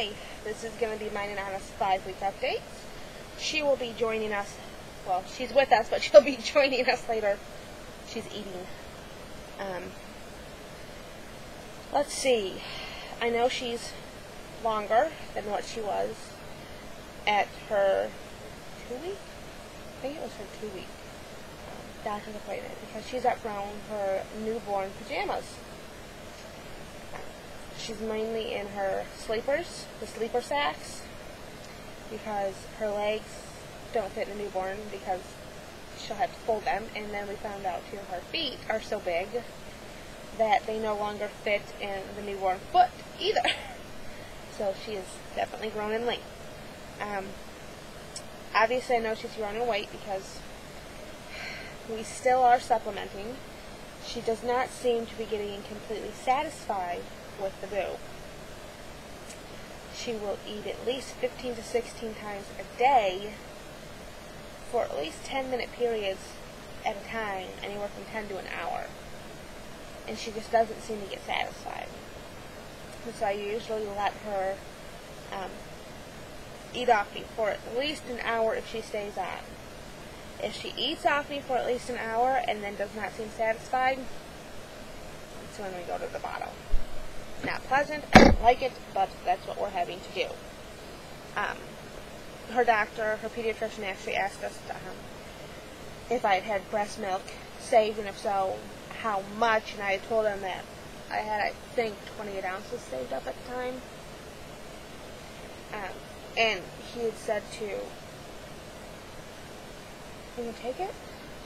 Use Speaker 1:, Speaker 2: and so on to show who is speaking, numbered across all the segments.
Speaker 1: Hi, this is going to be mine and Anna's 5-week update. She will be joining us, well, she's with us, but she'll be joining us later. She's eating. Let's see. I know she's longer than what she was at her 2-week? I think it was her 2-week doctor's appointment because she's outgrown her newborn pajamas. She's mainly in her sleepers, the sleeper sacks, because her legs don't fit in a newborn because she'll have to fold them, and then we found out too her feet are so big that they no longer fit in the newborn foot either. So she is definitely grown in length. Obviously I know she's grown in weight because we still are supplementing. She does not seem to be getting completely satisfied with the boob. She will eat at least 15 to 16 times a day for at least 10-minute periods at a time, anywhere from 10 to an hour. And she just doesn't seem to get satisfied. And so I usually let her eat off me for at least an hour if she stays on. If she eats off me for at least an hour and then does not seem satisfied, that's when we go to the bottle. Not pleasant, I don't like it, but that's what we're having to do. Her doctor, her pediatrician actually asked us if I had had breast milk saved, and if so, how much, and I had told him that I had, I think, 28 ounces saved up at the time. And he had said to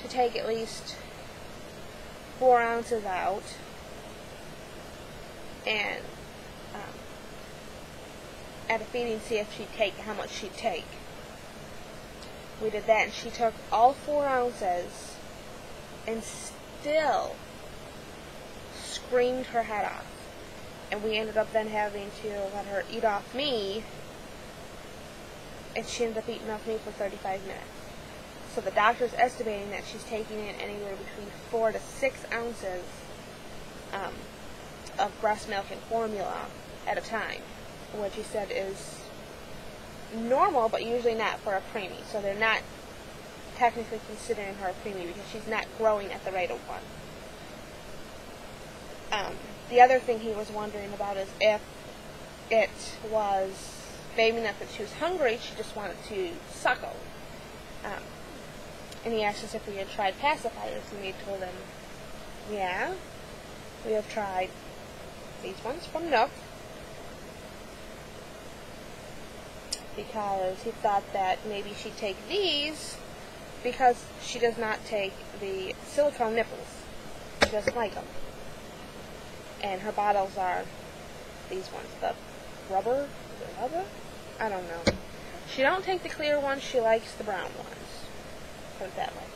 Speaker 1: take at least 4 ounces out, and at a feeding see if she'd take, how much she'd take. We did that, and she took all 4 ounces and still screamed her head off. And we ended up then having to let her eat off me, and she ended up eating off me for 35 minutes. So the doctor's estimating that she's taking in anywhere between 4 to 6 ounces of breast milk and formula at a time, which he said is normal, but usually not for a preemie. So they're not technically considering her a preemie because she's not growing at the rate of one. The other thing he was wondering about is if it was baby enough that she was hungry, she just wanted to suckle. And he asked us if we had tried pacifiers, and we told him, yeah, we have tried these ones from Nook, because he thought that maybe she'd take these because she does not take the silicone nipples. She doesn't like them. And her bottles are these ones, the rubber? Is it rubber? I don't know. She don't take the clear ones, she likes the brown ones. Put it that way.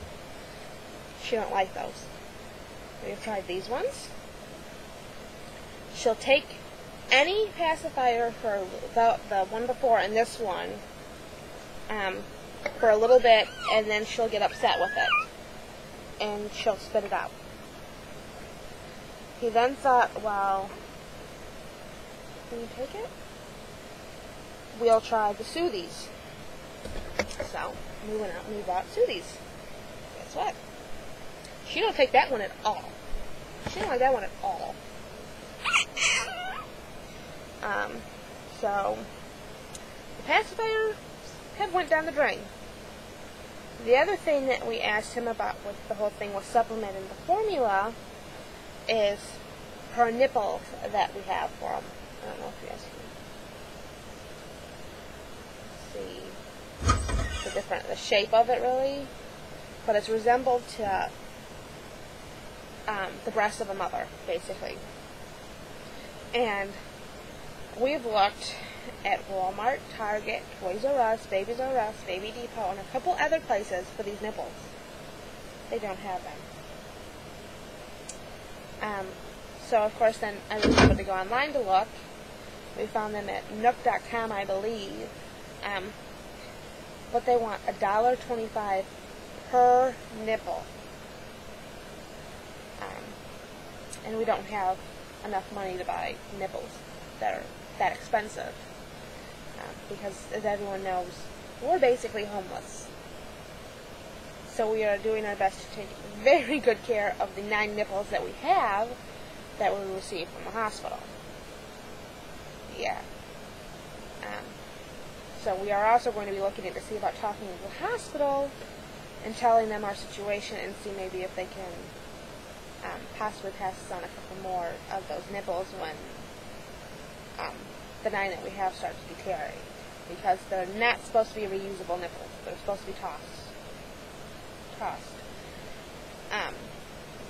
Speaker 1: She don't like those. We have tried these ones. She'll take any pacifier for the one before and this one for a little bit, and then she'll get upset with it. And she'll spit it out. He then thought, well, can you take it? We'll try the Soothies. So we went out and we bought Soothies. Guess what? She don't take that one at all. She don't like that one at all. So the pacifier had went down the drain. The other thing that we asked him about with the whole thing with supplementing the formula is her nipples that we have for them. I don't know if you guys can see the shape of it really, but it's resembled to the breast of a mother, basically. And we've looked at Walmart, Target, Toys R Us, Babies R Us, Baby Depot, and a couple other places for these nipples. They don't have them. So of course then I was able to go online to look. We found them at Nook.com, I believe. But they want $1.25 per nipple. And we don't have enough money to buy nipples that are that expensive. because, as everyone knows, we're basically homeless. So we are doing our best to take very good care of the 9 nipples that we have that we received from the hospital. Yeah. So we are also going to be looking to see about talking to the hospital and telling them our situation and see maybe if they can possibly pass us on a couple more of those nipples when the 9 that we have start to deteriorate. Because they're not supposed to be reusable nipples. They're supposed to be tossed.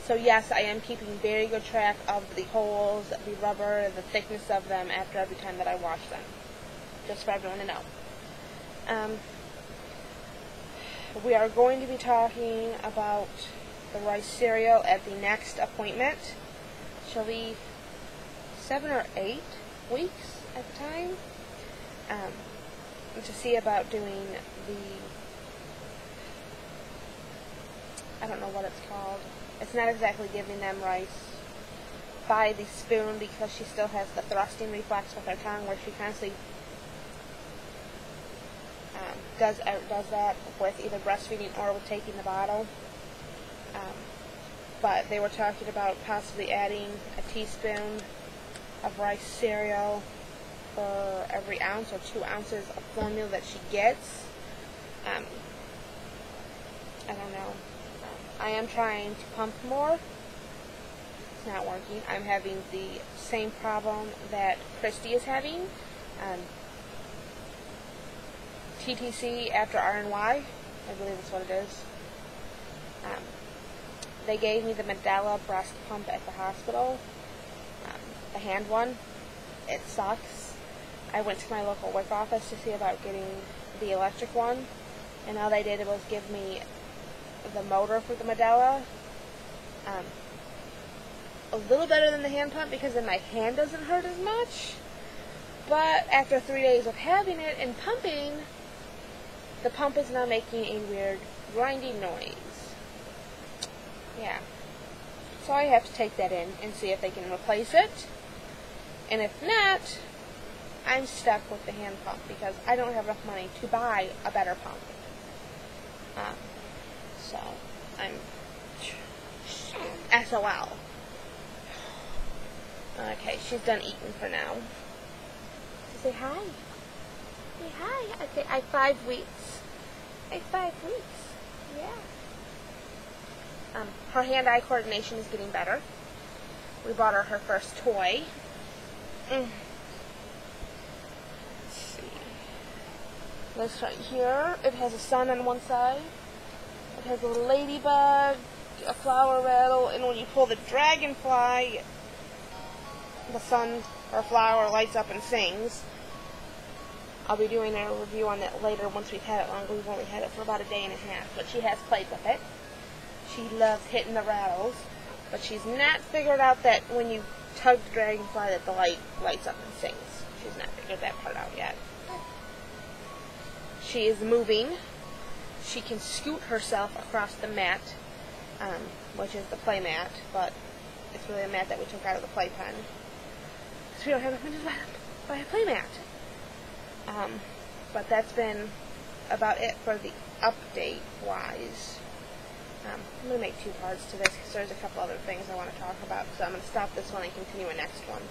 Speaker 1: So yes, I am keeping very good track of the holes, the rubber, the thickness of them after every time that I wash them. Just for everyone to know. We are going to be talking about the rice cereal at the next appointment. Shall be 7 or 8 weeks at the time. To see about doing I don't know what it's called. It's not exactly giving them rice by the spoon because she still has the thrusting reflex with her tongue where she constantly does that with either breastfeeding or with taking the bottle. But they were talking about possibly adding a teaspoon of rice cereal for every ounce or 2 ounces of formula that she gets. I don't know. I am trying to pump more. It's not working. I'm having the same problem that Christy is having. TTC after RNY, I believe that's what it is. They gave me the Medela breast pump at the hospital, the hand one. It sucks. I went to my local WIC office to see about getting the electric one, and all they did was give me the motor for the Medela. A little better than the hand pump because then my hand doesn't hurt as much, but after 3 days of having it and pumping, the pump is now making a weird grinding noise. Yeah. So I have to take that in and see if they can replace it. And if not, I'm stuck with the hand pump because I don't have enough money to buy a better pump. So I'm SOL. Okay, she's done eating for now. Say hi. Say hi. I say I 5 weeks. I 5 weeks. Yeah. Her hand-eye coordination is getting better. We bought her first toy. Let's see. This right here, it has a sun on one side. It has a ladybug, a flower rattle, and when you pull the dragonfly, the sun or flower lights up and sings. I'll be doing a review on that later once we've had it longer. We've only had it for about a day and a half, but she has played with it. She loves hitting the rattles, but she's not figured out that when you tug the dragonfly that the light lights up and sings. She's not figured that part out yet. She is moving. She can scoot herself across the mat, which is the play mat, but it's really a mat that we took out of the playpen. Because we don't have enough money to buy a play mat. But that's been about it for the update-wise. I'm going to make 2 parts to this because there's a couple other things I want to talk about, so I'm going to stop this one and continue a next one.